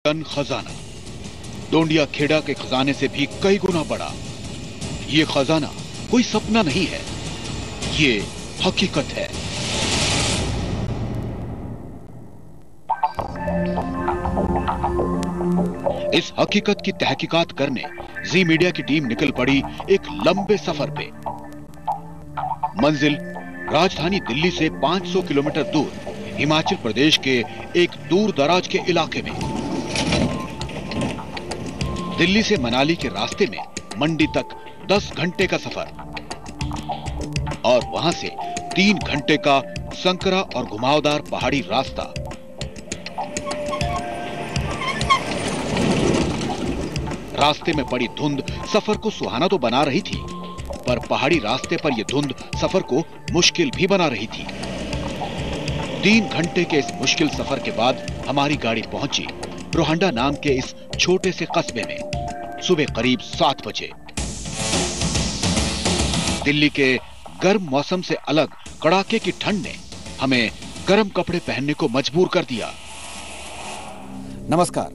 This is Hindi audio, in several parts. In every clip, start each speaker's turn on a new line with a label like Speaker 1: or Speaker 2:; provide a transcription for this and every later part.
Speaker 1: टन खजाना डोंडिया खेड़ा के खजाने से भी कई गुना बड़ा। ये खजाना कोई सपना नहीं है, ये हकीकत है। इस हकीकत की तहकीकात करने जी मीडिया की टीम निकल पड़ी एक लंबे सफर पे। मंजिल राजधानी दिल्ली से 500 किलोमीटर दूर हिमाचल प्रदेश के एक दूर दराज के इलाके में। दिल्ली से मनाली के रास्ते में मंडी तक 10 घंटे का सफर और वहां से 3 घंटे का संकरा और घुमावदार पहाड़ी रास्ता। रास्ते में पड़ी धुंध सफर को सुहाना तो बना रही थी, पर पहाड़ी रास्ते पर यह धुंध सफर को मुश्किल भी बना रही थी। 3 घंटे के इस मुश्किल सफर के बाद हमारी गाड़ी पहुंची रोहंडा नाम के इस छोटे से कस्बे में सुबह करीब 7 बजे। दिल्ली के गर्म मौसम से अलग कड़ाके की ठंड ने हमें गर्म कपड़े पहनने को मजबूर कर दिया।
Speaker 2: नमस्कार,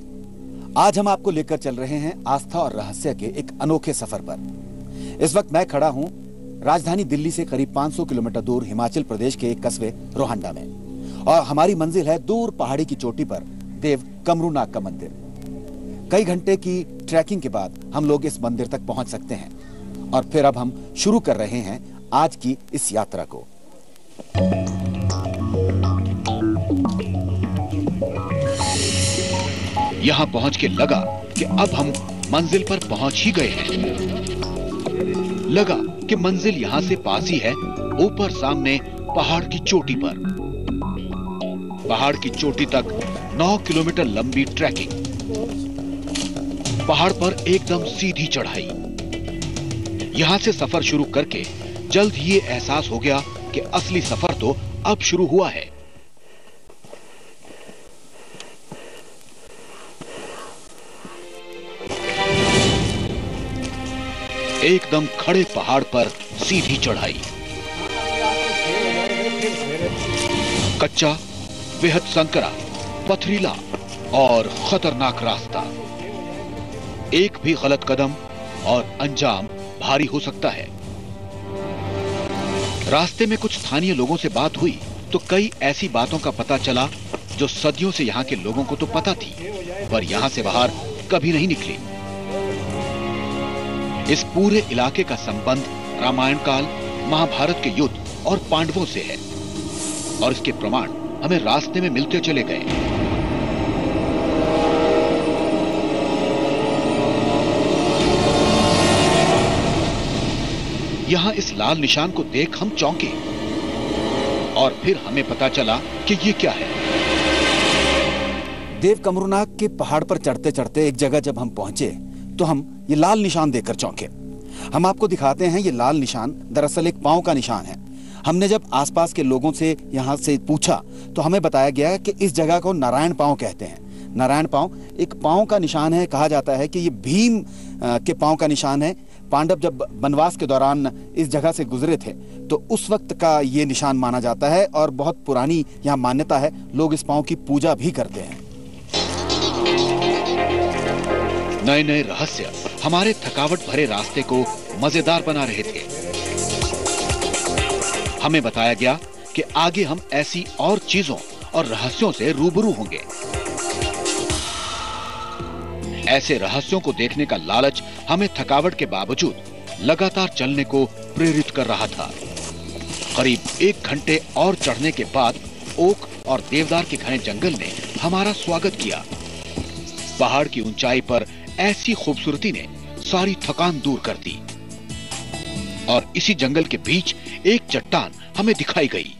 Speaker 2: आज हम आपको लेकर चल रहे हैं आस्था और रहस्य के एक अनोखे सफर पर। इस वक्त मैं खड़ा हूं राजधानी दिल्ली से करीब 500 किलोमीटर दूर हिमाचल प्रदेश के एक कस्बे रोहंडा में, और हमारी मंजिल है दूर पहाड़ी की चोटी पर देव कमरूनाग का मंदिर। कई घंटे की ट्रैकिंग के बाद हम लोग इस मंदिर तक पहुंच सकते हैं, और फिर अब हम शुरू कर रहे हैं आज की इस यात्रा को।
Speaker 1: यहां पहुंच के लगा कि अब हम मंजिल पर पहुंच ही गए हैं। लगा कि मंजिल यहां से पास ही है, ऊपर सामने पहाड़ की चोटी पर। पहाड़ की चोटी तक 9 किलोमीटर लंबी ट्रैकिंग, पहाड़ पर एकदम सीधी चढ़ाई। यहां से सफर शुरू करके जल्द ही ये एहसास हो गया कि असली सफर तो अब शुरू हुआ है। एकदम खड़े पहाड़ पर सीधी चढ़ाई, कच्चा, बेहद संकरा, पथरीला और खतरनाक रास्ता। एक भी गलत कदम और अंजाम भारी हो सकता है। रास्ते में कुछ स्थानीय लोगों से बात हुई तो कई ऐसी बातों का पता चला जो सदियों से यहाँ के लोगों को तो पता थी, पर यहाँ से बाहर कभी नहीं निकली। इस पूरे इलाके का संबंध रामायण काल, महाभारत के युद्ध और पांडवों से है, और इसके प्रमाण हमें रास्ते में मिलते चले गए। यहां इस लाल निशान को देख हम चौंके, और फिर हमें पता चला कि ये क्या है।
Speaker 2: देव कमरूनाग के पहाड़ पर चढ़ते चढ़ते एक जगह जब हम पहुंचे तो हम ये लाल निशान देखकर चौंके। हम आपको दिखाते हैं, ये लाल निशान दरअसल एक पांव का निशान है। हमने जब आसपास के लोगों से यहाँ से पूछा तो हमें बताया गया कि इस जगह को नारायण पांव कहते हैं। नारायण पांव एक पांव का निशान है। कहा जाता है कि ये भीम के पांव का निशान है। पांडव जब वनवास के दौरान इस जगह से गुजरे थे तो उस वक्त का ये निशान माना जाता है, और बहुत पुरानी यहाँ मान्यता है। लोग इस पांव की पूजा भी करते हैं।
Speaker 1: नए नए रहस्य हमारे थकावट भरे रास्ते को मजेदार बना रहे थे। हमें बताया गया कि आगे हम ऐसी और चीजों और रहस्यों से रूबरू होंगे। ऐसे रहस्यों को देखने का लालच हमें थकावट के बावजूद लगातार चलने को प्रेरित कर रहा था। करीब 1 घंटे और चढ़ने के बाद ओक और देवदार के घने जंगल ने हमारा स्वागत किया। पहाड़ की ऊंचाई पर ऐसी खूबसूरती ने सारी थकान दूर कर दी, और इसी जंगल के बीच एक चट्टान हमें दिखाई गई।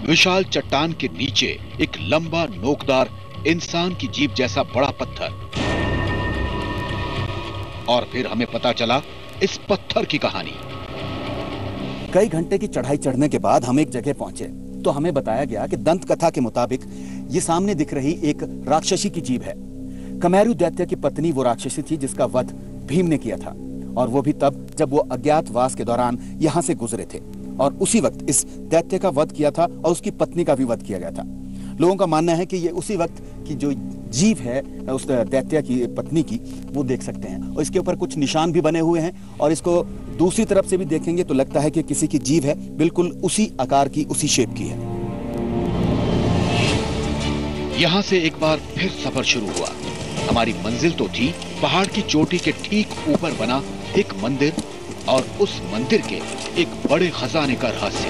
Speaker 1: विशाल चट्टान के नीचे एक लंबा नोकदार इंसान की जीभ जैसा बड़ा पत्थर, और फिर हमें पता चला इस पत्थर की कहानी।
Speaker 2: कई घंटे की चढ़ाई चढ़ने के बाद हम एक जगह पहुंचे तो हमें बताया गया कि दंत कथा के मुताबिक ये सामने दिख रही एक राक्षसी की जीभ है। कमेरू दैत्य की पत्नी वो राक्षसी थी जिसका वध भीम ने किया था, और वो भी तब जब वो अज्ञातवास के दौरान यहां से गुजरे थे, और उसी वक्त इस दैत्य का वध किया था और उसकी पत्नी का भी वध किया गया था। लोगों का मानना है कि ये उसी वक्त की जो जीव है उस दैत्य की पत्नी की, वो देख सकते हैं। और इसके ऊपर कुछ निशान भी बने हुए हैं, और इसको दूसरी तरफ से भी देखेंगे तो लगता है कि किसी की जीव है, बिल्कुल उसी आकार की, उसी शेप की है।
Speaker 1: यहाँ से एक बार फिर सफर शुरू हुआ। हमारी मंजिल तो थी पहाड़ की चोटी के ठीक ऊपर बना एक मंदिर, और उस मंदिर के एक बड़े खजाने का रहस्य।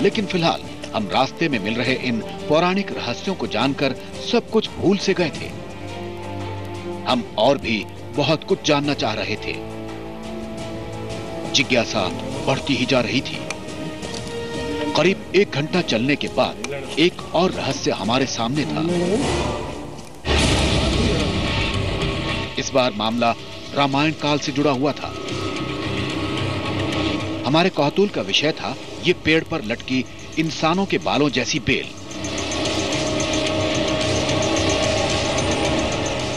Speaker 1: लेकिन फिलहाल हम रास्ते में मिल रहे इन पौराणिक रहस्यों को जानकर सब कुछ भूल से गए थे। हम और भी बहुत कुछ जानना चाह रहे थे। जिज्ञासा बढ़ती ही जा रही थी। करीब 1 घंटा चलने के बाद एक और रहस्य हमारे सामने था। इस बार मामला रामायण काल से जुड़ा हुआ था। हमारे कौतूहल का विषय था ये पेड़ पर लटकी इंसानों के बालों जैसी बेल।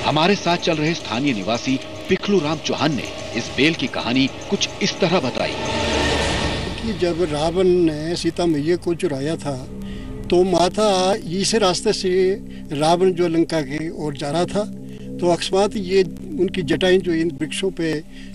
Speaker 1: हमारे साथ चल रहे स्थानीय निवासी पिखलू राम चौहान ने इस बेल की कहानी कुछ इस तरह बताई
Speaker 3: कि जब रावण ने सीता मैया को चुराया था तो माता इस रास्ते से रावण जो लंका की ओर जा रहा था, तो अकस्मात ये उनकी जटाएं जो इन वृक्षों पे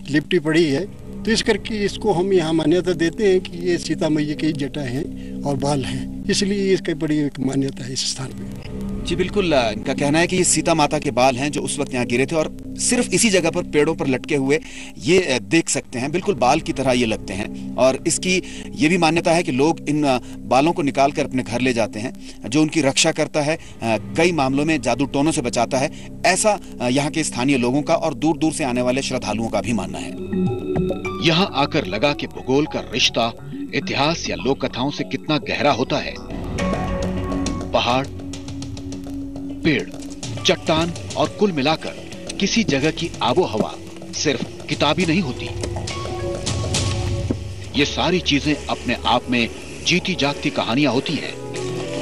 Speaker 3: लिपटी पड़ी है, तो इस करके इसको हम यहाँ मान्यता देते हैं कि ये सीता मैया की जटा हैं और बाल हैं, इसलिए इसकी बड़ी एक मान्यता है इस स्थान पे।
Speaker 2: जी बिल्कुल, इनका कहना है कि ये सीता माता के बाल हैं जो उस वक्त यहाँ गिरे थे, और सिर्फ इसी जगह पर पेड़ों पर लटके हुए ये देख सकते हैं। बिल्कुल बाल की तरह ये लगते हैं, और इसकी ये भी मान्यता है कि लोग इन बालों को निकाल कर अपने घर ले जाते हैं, जो उनकी रक्षा करता है, कई मामलों में जादू टोनों से बचाता है, ऐसा यहाँ के स्थानीय लोगों का और दूर दूर से आने वाले श्रद्धालुओं का भी मानना है।
Speaker 1: यहाँ आकर लगा कि भूगोल का रिश्ता इतिहास या लोक कथाओं से कितना गहरा होता है। पहाड़, पेड़, चट्टान और कुल मिलाकर किसी जगह की आबो हवा सिर्फ किताबी नहीं होती। ये सारी चीजें अपने आप में जीती जागती कहानियां होती हैं।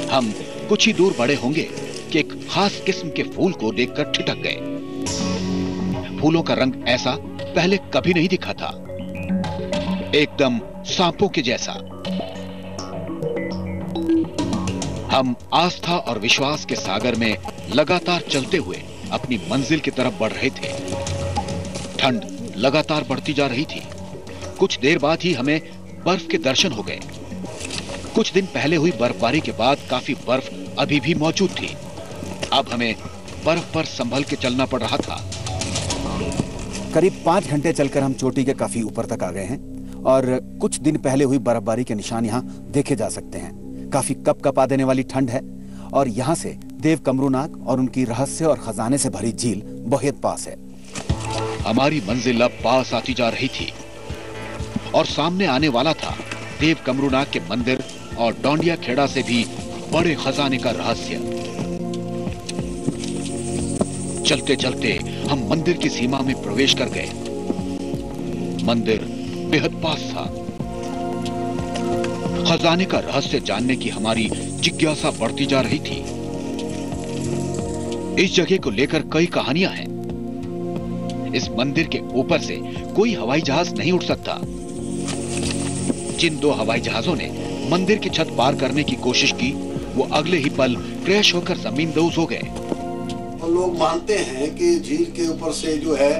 Speaker 1: हम कुछ ही दूर बढ़े होंगे कि एक खास किस्म के फूल को देखकर ठिठक गए। फूलों का रंग ऐसा पहले कभी नहीं दिखा था, एकदम सांपों के जैसा। हम आस्था और विश्वास के सागर में लगातार चलते हुए अपनी मंजिल की तरफ बढ़ रहे थे। ठंड लगातार बढ़ती जा रही थी। कुछ देर बाद ही हमें बर्फ के दर्शन हो गए। कुछ दिन पहले हुई बर्फबारी के बाद काफी बर्फ अभी भी मौजूद थी। अब हमें बर्फ पर संभल के चलना पड़ रहा था।
Speaker 2: करीब 5 घंटे चलकर हम चोटी के काफी ऊपर तक आ गए हैं, और कुछ दिन पहले हुई बर्फबारी के निशान यहाँ देखे जा सकते हैं। काफी कपकपा देने वाली ठंड है, और यहाँ से देव कमरूनाग और उनकी रहस्य और खजाने से भरी झील बहुत पास है।
Speaker 1: हमारी मंजिल अब पास आती जा रही थी, और सामने आने वाला था देव कमरूनाग के मंदिर और डोंडिया खेड़ा से भी बड़े खजाने का रहस्य। चलते चलते हम मंदिर की सीमा में प्रवेश कर गए। मंदिर बेहद पास था। खजाने का रहस्य जानने की हमारी जिज्ञासा बढ़ती जा रही थी। इस जगह को लेकर कई कहानियां हैं। इस मंदिर के ऊपर से कोई हवाई जहाज नहीं उड़ सकता। जिन 2 हवाई जहाजों ने मंदिर की छत पार करने की कोशिश की, वो अगले ही पल क्रैश होकर जमींदोज हो गए।
Speaker 4: लोग मानते हैं कि झील के ऊपर से जो है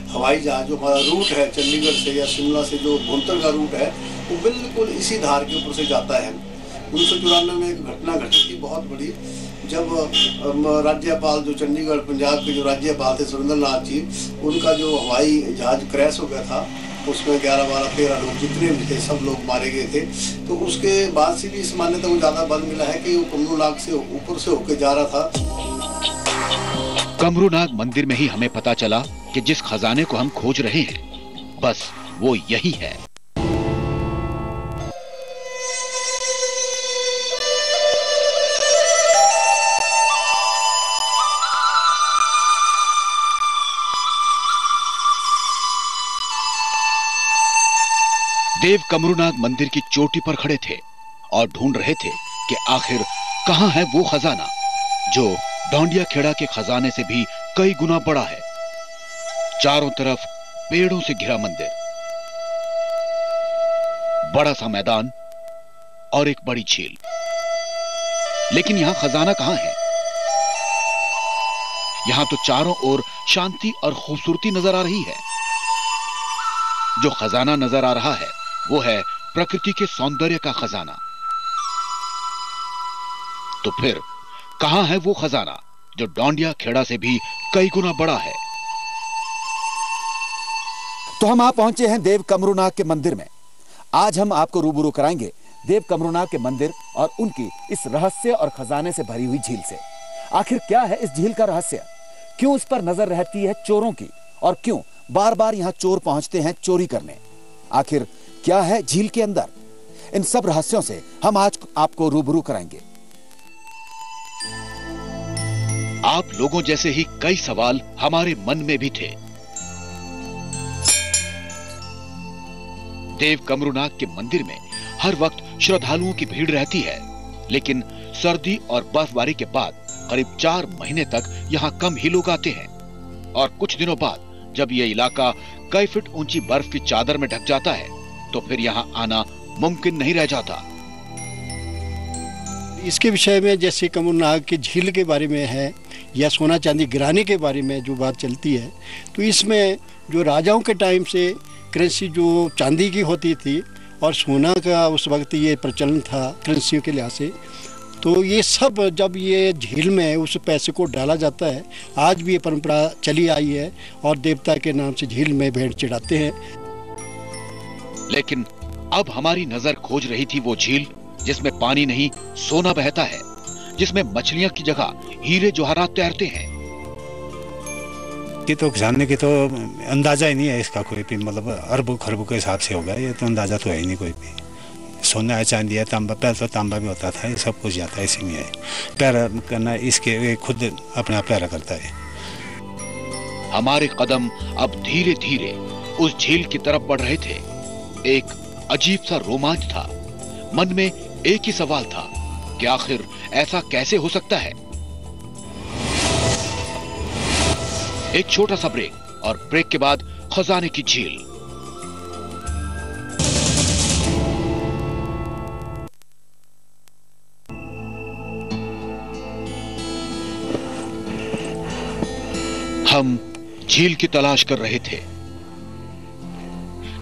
Speaker 4: हवाई जहाज, जो हमारा रूट है चंडीगढ़ से या शिमला से जो भुंतर का रूट है, वो बिल्कुल इसी धार के ऊपर से जाता है। 1994 में एक घटना घटी थी बहुत बड़ी, जब राज्यपाल जो चंडीगढ़ पंजाब के जो राज्यपाल थे सुरेंद्र नाथ जी, उनका जो हवाई जहाज क्रैश हो गया था, उसमें 11, 12, 13 लोग जितने भी थे सब लोग मारे गए थे। तो उसके बाद से भी इस मान्यता को ज़्यादा बल मिला है कि वो कमरूनाग से ऊपर से होकर जा रहा था।
Speaker 1: कमरूनाग मंदिर में ही हमें पता चला कि जिस खजाने को हम खोज रहे हैं, बस वो यही है। देव कमरूनाग मंदिर की चोटी पर खड़े थे और ढूंढ रहे थे कि आखिर कहां है वो खजाना जो डोंडिया खेड़ा के खजाने से भी कई गुना बड़ा है। चारों तरफ पेड़ों से घिरा मंदिर, बड़ा सा मैदान और एक बड़ी झील। लेकिन यहां खजाना कहां है? यहां तो चारों ओर शांति और खूबसूरती नजर आ रही है। जो खजाना नजर आ रहा है वो है प्रकृति के सौंदर्य का खजाना। तो फिर कहां है वो खजाना जो डोंडिया खेड़ा से भी कई गुना बड़ा है?
Speaker 2: तो हम आप पहुंचे हैं देव कमरूनाग के मंदिर में। आज हम आपको रूबरू कराएंगे देव कमरूनाग के मंदिर और उनकी इस रहस्य और खजाने से भरी हुई झील से। आखिर क्या है इस झील का रहस्य? क्यों इस पर नजर रहती है चोरों की और क्यों बार बार यहां चोर पहुंचते हैं चोरी करने? आखिर क्या है झील के अंदर? इन सब रहस्यों से हम आज आपको रूबरू कराएंगे।
Speaker 1: आप लोगों जैसे ही कई सवाल हमारे मन में भी थे। देव कमरूनाग के मंदिर में हर वक्त श्रद्धालुओं की भीड़ रहती है, लेकिन सर्दी और बर्फबारी के बाद करीब 4 महीने तक यहाँ कम ही लोग आते हैं। और कुछ दिनों बाद जब यह इलाका कई फीट ऊंची बर्फ की चादर में ढक जाता है तो फिर यहाँ आना मुमकिन नहीं रह जाता।
Speaker 3: इसके विषय में जैसे कमरूनाग की झील के बारे में है या सोना चांदी गिराने के बारे में जो बात चलती है, तो इसमें जो राजाओं के टाइम से करेंसी जो चांदी की होती थी और सोना का उस वक्त ये प्रचलन था करेंसियों के लिहाज से, तो ये सब जब ये झील में उस पैसे को डाला जाता है, आज भी ये परंपरा चली आई है और देवता के नाम से झील में भेंट चढ़ाते हैं।
Speaker 1: लेकिन अब हमारी नजर खोज रही थी वो झील जिसमें पानी नहीं सोना बहता है, जिसमें मछलियां की जगह हीरे जवाहरात तैरते हैं।
Speaker 5: ये तो जानने की तो अंदाजा ही नहीं है इसका कोई भी, मतलब अरबों खरबों के हिसाब से होगा, ये तो अंदाजा तो है ही नहीं कोई भी। सोना है, चांदी है, तांबा, पहले तो तांबा भी होता था, ये सब कुछ जाता है इसी में है। प्यारा करना इसके खुद अपने आप प्यारा करता है।
Speaker 1: हमारे कदम अब धीरे धीरे उस झील की तरफ बढ़ रहे थे। एक अजीब सा रोमांच था। मन में एक ही सवाल था कि आखिर ऐसा कैसे हो सकता है। एक छोटा सा ब्रेक और ब्रेक के बाद खजाने की झील। हम झील की तलाश कर रहे थे।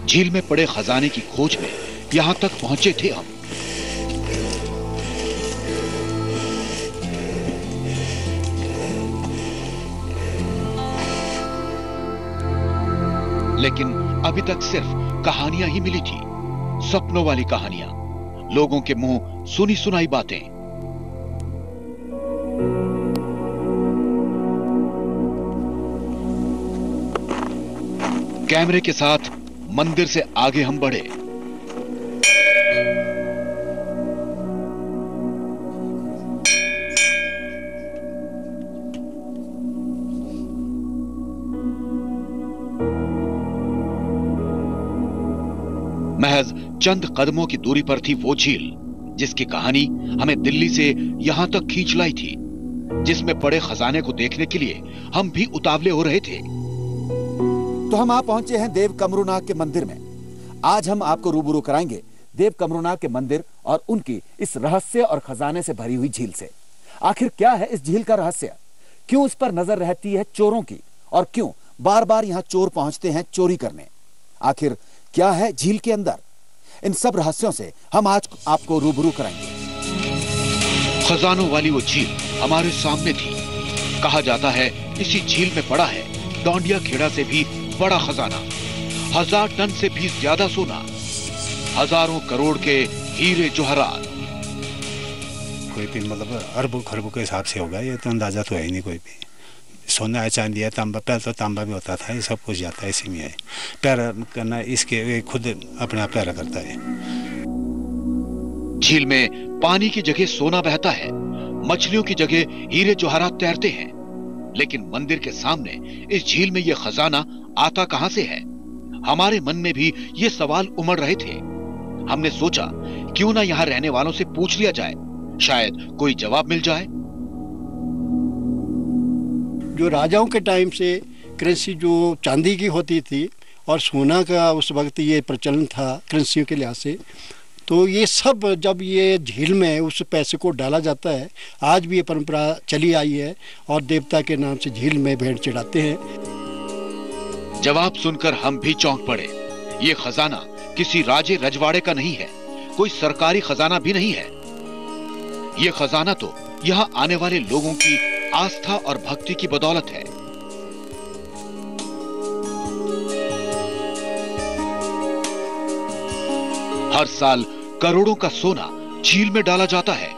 Speaker 1: झील में पड़े खजाने की खोज में यहां तक पहुंचे थे हम। लेकिन अभी तक सिर्फ कहानियां ही मिली थी, सपनों वाली कहानियां, लोगों के मुंह सुनी सुनाई बातें। कैमरे के साथ मंदिर से आगे हम बढ़े। महज चंद कदमों की दूरी पर थी वो झील जिसकी कहानी हमें दिल्ली से यहां तक खींच लाई थी, जिसमें पड़े खजाने को देखने के लिए हम भी उतावले हो रहे थे।
Speaker 2: तो हम आप पहुंचे हैं देव कमरूनाग के मंदिर में। आज हम आपको रूबरू कराएंगे देव कमरूनाग के मंदिर और उनकी इस रहस्य और खजाने से भरी हुई झील से। आखिर क्या है इस झील का रहस्य? क्यों इस पर नजर रहती है चोरों की और क्यों बार बार यहां चोर पहुंचते हैं चोरी करने? आखिर क्या है झील के अंदर? इन सब रहस्यों से हम आज आपको रूबरू कराएंगे।
Speaker 1: खजानों वाली वो झील हमारे सामने थी। कहा जाता है इसी झील में पड़ा है डोंडिया खेड़ा से भी बड़ा खजाना, 1000 टन से भी ज्यादा सोना, हजारों करोड़ के हीरे जवाहरात।
Speaker 5: कोई भी मतलब अरबों खरबों के हिसाब से होगा, ये तो अंदाजा तो है ही नहीं कोई भी। सोना है, चांदी है, तांबा, पहले तो तांबा भी होता था, ये सब कुछ जाता है इसी में है। प्यारा करना इसके खुद अपने आप प्यारा करता है।
Speaker 1: झील में पानी की जगह सोना बहता है, मछलियों की जगह हीरे जवाहरात तैरते हैं, लेकिन मंदिर के सामने इस झील में यह खजाना आता कहां से है? हमारे मन में भी ये सवाल उमड़ रहे थे। हमने सोचा क्यों ना यहां रहने वालों से पूछ लिया जाए, शायद कोई जवाब मिल जाए।
Speaker 3: जो राजाओं के टाइम से करेंसी जो चांदी की होती थी और सोना का उस वक्त ये प्रचलन था करेंसियों के लिहाज से, तो ये सब जब ये झील में उस पैसे को डाला जाता है, आज भी ये परंपरा चली आई है और देवता के नाम से झील में भेंट चढ़ाते हैं।
Speaker 1: जवाब सुनकर हम भी चौंक पड़े। ये खजाना किसी राजे रजवाड़े का नहीं है, कोई सरकारी खजाना भी नहीं है। ये खजाना तो यहाँ आने वाले लोगों की आस्था और भक्ति की बदौलत है। हर साल करोड़ों का सोना झील में डाला जाता है।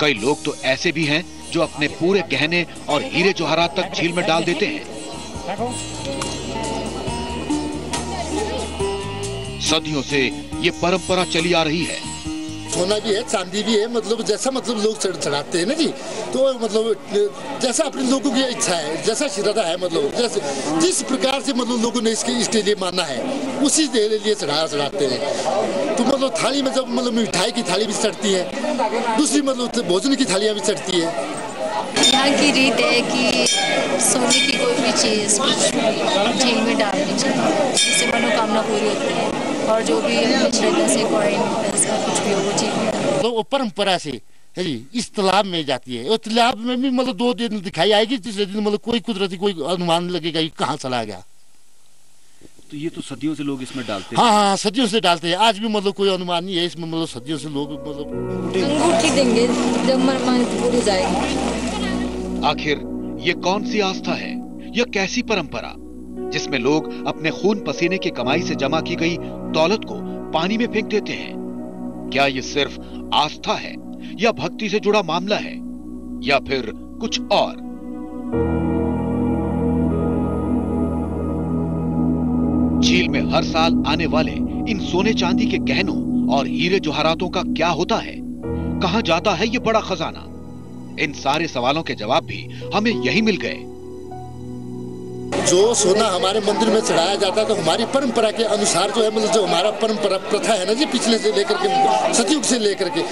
Speaker 1: कई लोग तो ऐसे भी हैं जो अपने पूरे गहने और हीरे जवाहरात तक झील में डाल देते हैं। सदियों से ये परंपरा चली आ रही है।
Speaker 6: सोना भी है, चांदी भी है, मतलब जैसा मतलब लोग चढ़ाते हैं ना जी, तो मतलब जैसा अपने लोगों की इच्छा है, जैसा श्रद्धा है, मतलब जैसे जिस प्रकार से मतलब लोगों ने इसके लिए माना है उसी के लिए चढ़ाते हैं। तो मतलब थाली में जब मतलब मिठाई की थाली भी चढ़ती है, दूसरी मतलब भोजन की थालियाँ भी चढ़ती है।
Speaker 7: यहाँ की रीत है कि सोने की कोई भी चीज़ झील में डालनी चाहिए, जिससे मनोकामना पूरी होती है और जो भी श्रद्धा से कॉइन पैसा कुछ भी हो वो झील में डालते हैं।
Speaker 6: तो वो परंपरा से है जी इस तालाब में जाती है। और तालाब में भी मतलब 2 दिन दिखाई आएगी, तीसरे दिन मतलब कोई कुदरती कोई अनुमान लगेगा कि कहाँ चला गया।
Speaker 2: तो ये तो सदियों से लोग इसमें डालते हैं।
Speaker 6: हाँ, सदियों से डालते हैं। आज भी मतलब कोई अनुमान नहीं है इसमें, मतलब सदियों से लोग मतलब
Speaker 7: अंगूठी देंगे जब मन पूरी जाएगी।
Speaker 1: आखिर ये कौन सी आस्था है, यह कैसी परंपरा जिसमें लोग अपने खून पसीने की कमाई से जमा की गई दौलत को पानी में फेंक देते हैं? क्या ये सिर्फ आस्था है या भक्ति से जुड़ा मामला है या फिर कुछ और? झील में हर साल आने वाले इन सोने चांदी के गहनों और हीरे जवाहरातों का क्या होता है? कहां जाता है ये बड़ा खजाना? इन सारे सवालों के जवाब भी हमें यही मिल गए।
Speaker 6: जो सोना हमारे मंदिर में चढ़ाया जाता है तो हमारी परंपरा के अनुसार जो है, मतलब जो हमारा परंपरा प्रथा है ना जी, पिछले से लेकर के सतयुग से लेकर के,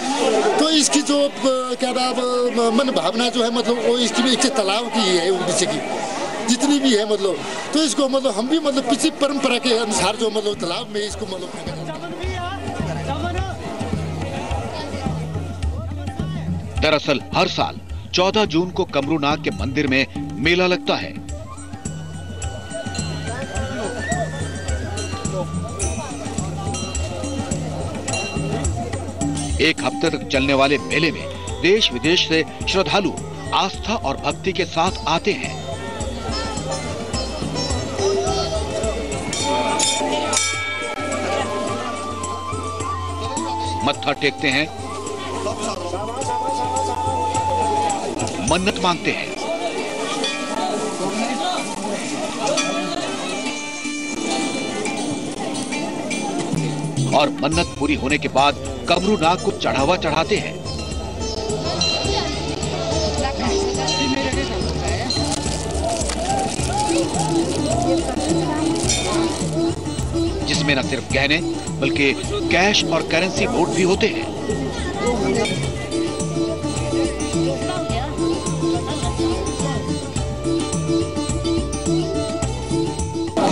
Speaker 6: तो इसकी जो क्या नाम मन भावना जो है मतलब वो इसकी भी एक तालाब की है, उड़ीसा की जितनी भी है मतलब, तो इसको मतलब हम भी मतलब पिछली परंपरा के अनुसार जो मतलब तालाब में इसको मतलब।
Speaker 1: दरअसल हर साल 14 जून को कमरूनाग के मंदिर में मेला लगता है। एक हफ्ते तक चलने वाले मेले में देश विदेश से श्रद्धालु आस्था और भक्ति के साथ आते हैं। मत्था टेकते हैं, मन्नत मांगते हैं। और मन्नत पूरी होने के बाद कमरूनाग को चढ़ावा चढ़ाते हैं। जिसमें न सिर्फ गहने बल्कि कैश और करेंसी नोट भी होते हैं।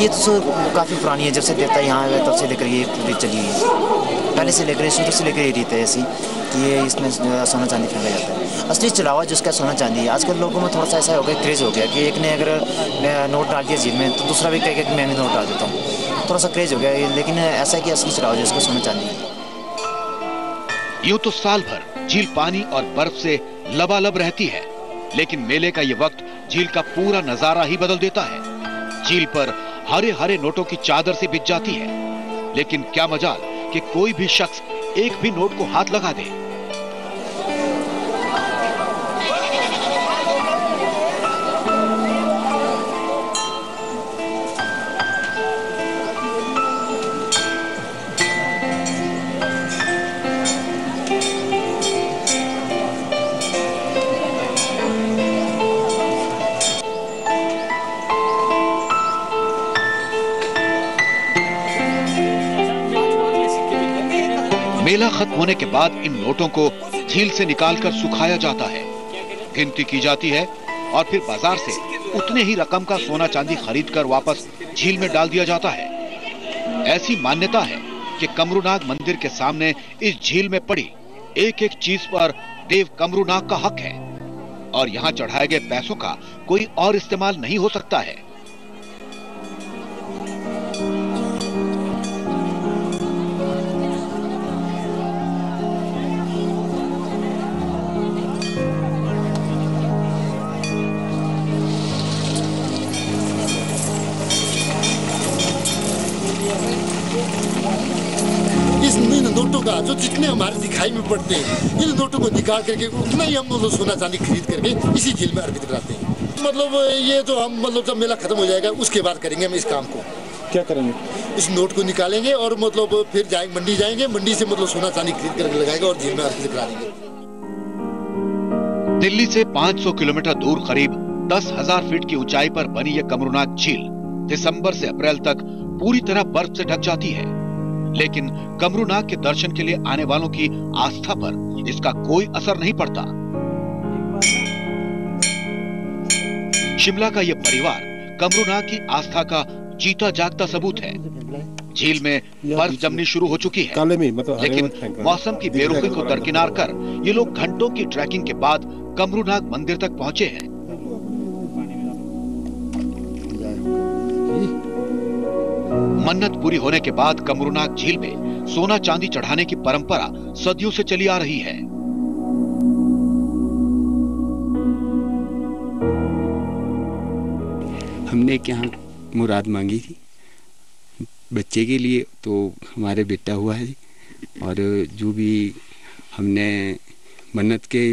Speaker 8: ये तो काफ़ी पुरानी है, जब से देवता यहाँ आए तब से लेकर ये रीत चली है। पहले से लेकर शुरू से लेकर ये रीत है ऐसी कि ये इसमें सोना चांदी फेंका जाता है। असली चढ़ावा जिसका सोना चांदी है। आजकल लोगों में थोड़ा सा ऐसा हो गया, क्रेज़ हो गया कि एक ने अगर नोट डाल दिया झील में तो दूसरा भी कहेगा कि मैं भी नोट डाल देता हूँ। थोड़ा सा क्रेज़ हो गया, लेकिन ऐसा है कि असली चढ़ावा जिसका सोना चांदी है।
Speaker 1: यूं तो साल भर झील पानी और बर्फ से लबालब रहती है, लेकिन मेले का ये वक्त झील का पूरा नजारा ही बदल देता है। झील पर हरे हरे नोटों की चादर से बिछ जाती है, लेकिन क्या मजाल कि कोई भी शख्स एक भी नोट को हाथ लगा दे। मेला खत्म होने के बाद इन नोटों को झील से निकालकर सुखाया जाता है, गिनती की जाती है और फिर बाजार से उतने ही रकम का सोना चांदी खरीदकर वापस झील में डाल दिया जाता है। ऐसी मान्यता है कि कमरूनाग मंदिर के सामने इस झील में पड़ी एक एक चीज पर देव कमरूनाग का हक है और यहाँ चढ़ाए गए पैसों का कोई और इस्तेमाल नहीं हो सकता है।
Speaker 6: इन नोटों का जो जितने हमारे दिखाई में पड़ते हैं, इन नोटों को निकाल करके उतना ही हम मतलब सोना चांदी खरीद करके इसी झील में अर्पित कराते हैं। मतलब ये तो हम मतलब जब मेला खत्म हो जाएगा उसके बाद करेंगे हम इस काम को। क्या करेंगे? इस नोट को निकालेंगे और मतलब फिर मंडी जाएंगे, मंडी से मतलब सोना चांदी खरीद करके लगाएंगे और झील में अर्पित करा देंगे।
Speaker 1: दिल्ली से 500 किलोमीटर दूर करीब 10,000 फीट की ऊंचाई पर बनी यह कमरूनाग झील दिसंबर से अप्रैल तक पूरी तरह बर्फ से ढक जाती है, लेकिन कमरूनाग के दर्शन के लिए आने वालों की आस्था पर इसका कोई असर नहीं पड़ता। शिमला का यह परिवार कमरूनाग की आस्था का जीता जागता सबूत है। झील में बर्फ जमनी शुरू हो चुकी है, लेकिन मौसम की बेरुखी को दरकिनार कर ये लोग घंटों की ट्रैकिंग के बाद कमरूनाग मंदिर तक पहुंचे हैं। मन्नत पूरी होने के बाद कमरूनाग झील में सोना चांदी चढ़ाने की परंपरा सदियों से चली आ रही है।
Speaker 9: हमने यहाँ मुराद मांगी थी बच्चे के लिए, तो हमारे बेटा हुआ है। और जो भी हमने मन्नत के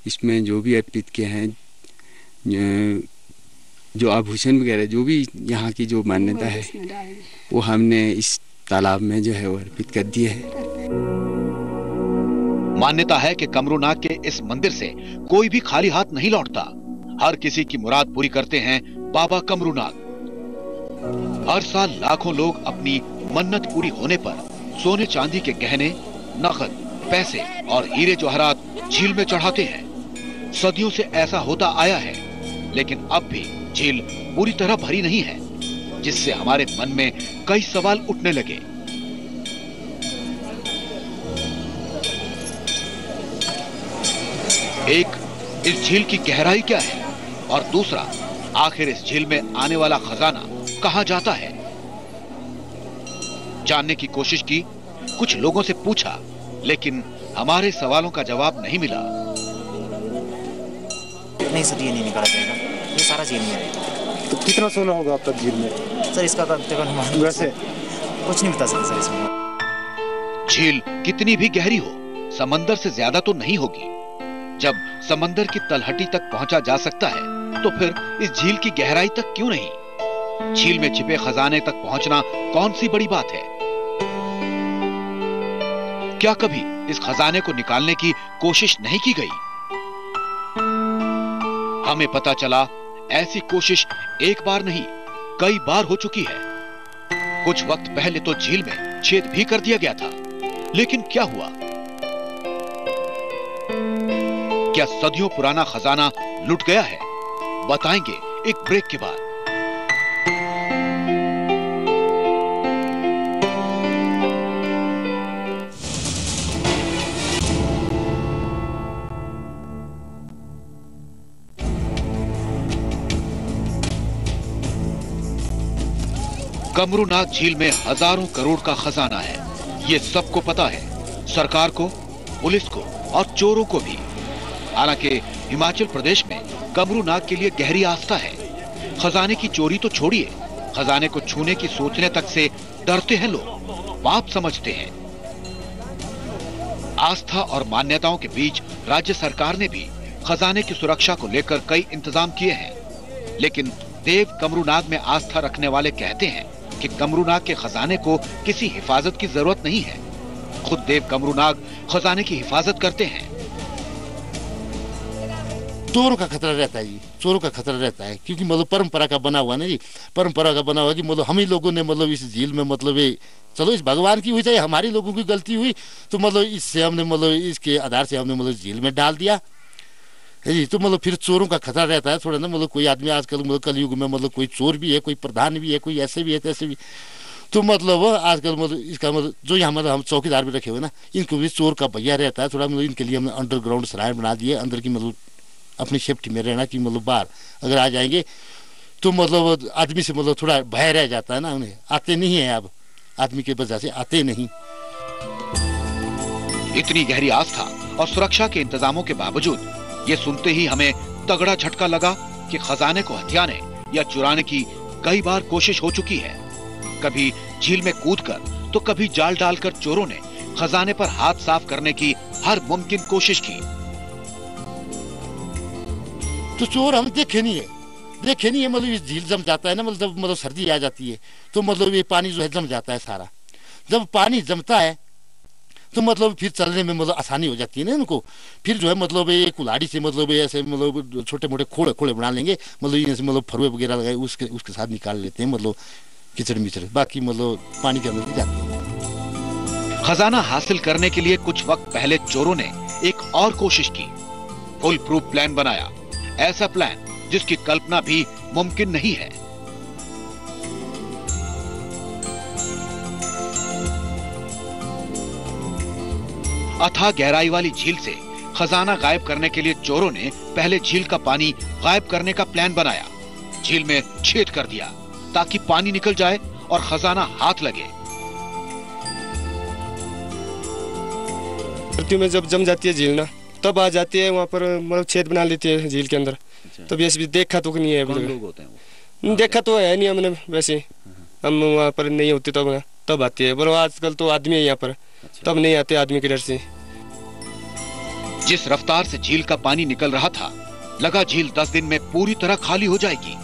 Speaker 9: इसमें जो भी अर्पित किए हैं, जो आभूषण वगैरह जो भी यहाँ की जो मान्यता है वो हमने इस तालाब में जो है वो अर्पित कर दिए है।
Speaker 1: मान्यता है कि कमरूनाग के इस मंदिर से कोई भी खाली हाथ नहीं लौटता। हर किसी की मुराद पूरी करते हैं बाबा कमरूनाग। हर साल लाखों लोग अपनी मन्नत पूरी होने पर सोने चांदी के गहने, नकद, पैसे और हीरे जवाहरात झील में चढ़ाते हैं। सदियों से ऐसा होता आया है, लेकिन अब भी झील पूरी तरह भरी नहीं है, जिससे हमारे मन में कई सवाल उठने लगे। एक, इस झील की गहराई क्या है, और दूसरा, आखिर इस झील में आने वाला खजाना कहां जाता है। जानने की कोशिश की, कुछ लोगों से पूछा, लेकिन हमारे सवालों का जवाब नहीं मिला।
Speaker 8: नहीं सर, ये नहीं निकाला जाएगा, ये सारा झील में रहेगा।
Speaker 10: तो कितना सोना होगा अब तक झील में?
Speaker 8: सर इसका तकरीबन
Speaker 10: वैसे
Speaker 8: कुछ नहीं बता सकते सर इसमें।
Speaker 1: झील कितनी भी गहरी हो, समंदर से ज्यादा तो नहीं होगी। जब समंदर की तलहटी तक पहुंचा जा सकता है, तो फिर इस झील की गहराई तक क्यों नहीं? झील में छिपे खजाने तक पहुंचना कौन सी बड़ी बात है? क्या कभी इस खजाने को निकालने की कोशिश नहीं की गई? हमें पता चला ऐसी कोशिश एक बार नहीं, कई बार हो चुकी है। कुछ वक्त पहले तो झील में छेद भी कर दिया गया था, लेकिन क्या हुआ? क्या सदियों पुराना खजाना लुट गया है? बताएंगे एक ब्रेक के बाद। कमरूनाग झील में हजारों करोड़ का खजाना है, ये सबको पता है, सरकार को, पुलिस को और चोरों को भी। हालांकि हिमाचल प्रदेश में कमरूनाग के लिए गहरी आस्था है। खजाने की चोरी तो छोड़िए, खजाने को छूने की सोचने तक से डरते हैं लोग, पाप समझते हैं। आस्था और मान्यताओं के बीच राज्य सरकार ने भी खजाने की सुरक्षा को लेकर कई इंतजाम किए हैं, लेकिन देव कमरूनाग में आस्था रखने वाले कहते हैं कि कमरूनाग के खजाने को किसी हिफाजत की जरूरत नहीं है। खुद देव कमरूनाग खजाने की हिफाजत करते हैं।
Speaker 6: चोरों का खतरा रहता है जी, चोरों का खतरा रहता है, क्योंकि मतलब परंपरा का बना हुआ ना जी, परंपरा का बना हुआ कि मतलब हम ही लोगों ने मतलब इस झील में मतलब चलो इस भगवान की हुई चाहे हमारी लोगों की गलती हुई, तो मतलब इससे हमने मतलब इसके आधार से हमने मतलब झील में डाल दिया है जी। तो मतलब फिर चोरों का खतरा रहता है थोड़ा ना, मतलब कोई आदमी आजकल मतलब कलयुग में मतलब कोई चोर भी है, कोई प्रधान भी है, कोई ऐसे भी है तैसे भी, तो मतलब आजकल मतलब इसका मतलब जो यहाँ मतलब हम चौकीदार भी रखे हुए ना, इनको भी चोर का भैया रहता है थोड़ा, मतलब इनके लिए हमने अंडरग्राउंड सराय बना दिए अंदर की, मतलब अपनी सेफ्टी में रहना कि मतलब बाहर अगर आ जाएंगे तो मतलब आदमी से मतलब थोड़ा भय रह जाता है ना, उन्हें आते नहीं है, अब आदमी के वजह से आते नहीं।
Speaker 1: इतनी गहरी आस्था और सुरक्षा के इंतजामों के बावजूद ये सुनते ही हमें तगड़ा झटका लगा कि खजाने को हथियाने या चुराने की कई बार कोशिश हो चुकी है। कभी झील में कूदकर तो कभी जाल डालकर चोरों ने खजाने पर हाथ साफ करने की हर मुमकिन कोशिश की।
Speaker 6: तो चोर हम देखे नहीं है, मतलब ये झील जम जाता है ना, मतलब सर्दी आ जाती है तो मतलब ये पानी जो है जम जाता है सारा। जब पानी जमता है तो मतलब फिर चलने में मतलब आसानी हो जाती है ना उनको। फिर जो है मतलब ये कुल्हाड़ी से मतलब ऐसे मतलब छोटे मोटे खोड़े बना लेंगे, मतलब इनसे मतलब फरुए वगैरह लगाए उसके साथ निकाल लेते हैं, मतलब किचड़ मिचड़, बाकी मतलब पानी के अंदर जाते हैं।
Speaker 1: खजाना हासिल करने के लिए कुछ वक्त पहले चोरों ने एक और कोशिश की, फुल प्रूफ प्लान बनाया, ऐसा प्लान जिसकी कल्पना भी मुमकिन नहीं है। अथाह गहराई वाली झील से खजाना गायब करने के लिए चोरों ने पहले झील का पानी गायब करने का प्लान बनाया। झील में छेद कर दिया ताकि पानी निकल जाए और खजाना हाथ लगे।
Speaker 10: धरती में जब जम जाती है झील ना, तब आ जाती है वहाँ पर, मतलब छेद बना लेती है झील के अंदर। तब ऐसे भी देखा तो नहीं है,
Speaker 11: लोग होते हैं वो?
Speaker 10: देखा तो है नहीं हमने, वैसे हम वहाँ पर नहीं होते तब आती है, पर आजकल तो आदमी है यहाँ पर, तब नहीं आते आदमी के डर से।
Speaker 1: जिस रफ्तार से झील का पानी निकल रहा था, लगा झील 10 दिन में पूरी तरह खाली हो जाएगी।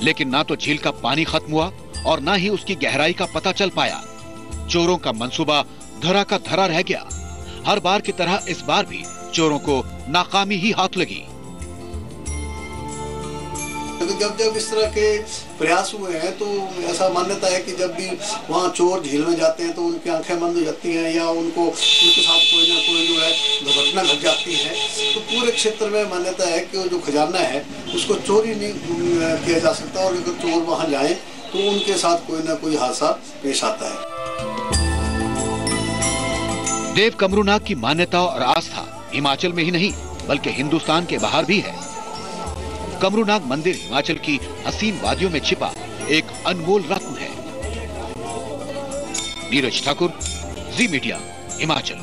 Speaker 1: लेकिन ना तो झील का पानी खत्म हुआ और ना ही उसकी गहराई का पता चल पाया। चोरों का मंसूबा धरा का धरा रह गया। हर बार की तरह इस बार भी चोरों को नाकामी ही हाथ लगी।
Speaker 4: जब इस तरह के प्रयास हुए हैं तो ऐसा मान्यता है कि जब भी वहाँ चोर झील में जाते हैं तो उनकी आंखें बंद हो जाती हैं या उनके साथ कोई ना कोई जो है दुर्घटना घट जाती है। तो पूरे क्षेत्र में मान्यता है कि जो खजाना है उसको चोरी नहीं किया जा सकता, और अगर चोर वहाँ जाए तो उनके साथ कोई ना कोई हादसा पेश आता है।
Speaker 1: देव कमरूनाग की मान्यता और आस्था हिमाचल में ही नहीं बल्कि हिंदुस्तान के बाहर भी है। कमरूनाग मंदिर हिमाचल की हसीन वादियों में छिपा एक अनमोल रत्न है। नीरज ठाकुर, जी मीडिया, हिमाचल।